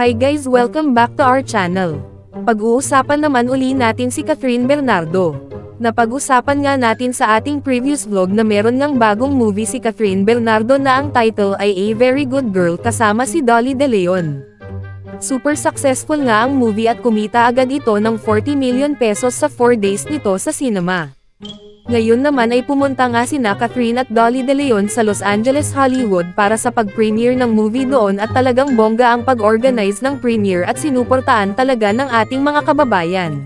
Hi guys, welcome back to our channel. Pag-uusapan naman uli natin si Kathryn Bernardo. Napag-usapan nga natin sa ating previous vlog na meron ngang bagong movie si Kathryn Bernardo na ang title ay A Very Good Girl kasama si Dolly De Leon. Super successful nga ang movie at kumita agad ito ng 40 million pesos sa 4 days nito sa cinema. Ngayon naman ay pumunta nga sina Kathryn at Dolly De Leon sa Los Angeles, Hollywood para sa pag-premiere ng movie doon at talagang bongga ang pag-organize ng premiere at sinuportaan talaga ng ating mga kababayan.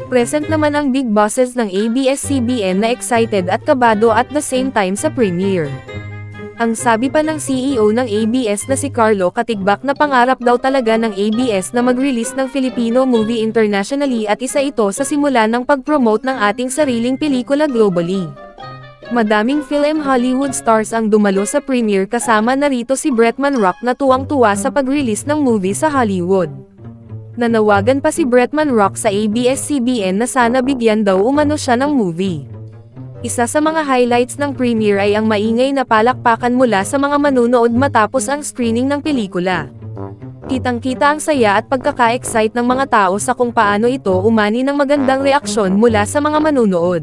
Present naman ang big bosses ng ABS-CBN na excited at kabado at the same time sa premiere. Ang sabi pa ng CEO ng ABS na si Carlo Katigbak na pangarap daw talaga ng ABS na mag-release ng Filipino movie internationally at isa ito sa simula ng pag-promote ng ating sariling pelikula globally. Madaming film Hollywood stars ang dumalo sa premiere kasama na rito si Bretman Rock na tuwang-tuwa sa pag-release ng movie sa Hollywood. Nanawagan pa si Bretman Rock sa ABS-CBN na sana bigyan daw umano siya ng movie. Isa sa mga highlights ng premiere ay ang maingay na palakpakan mula sa mga manunood matapos ang screening ng pelikula. Kitang-kita ang saya at pagkaka-excite ng mga tao sa kung paano ito umani ng magandang reaksyon mula sa mga manunood.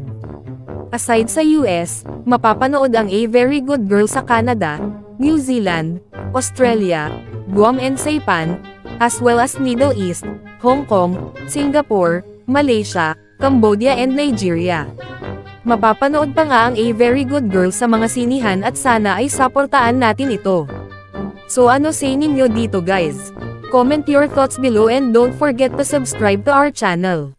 Aside sa US, mapapanood ang A Very Good Girl sa Canada, New Zealand, Australia, Guam and Saipan, as well as Middle East, Hong Kong, Singapore, Malaysia, Cambodia and Nigeria. Mapapanood pa nga ang A Very Good Girl sa mga sinihan at sana ay saportaan natin ito. So ano say ninyo dito guys? Comment your thoughts below and don't forget to subscribe to our channel.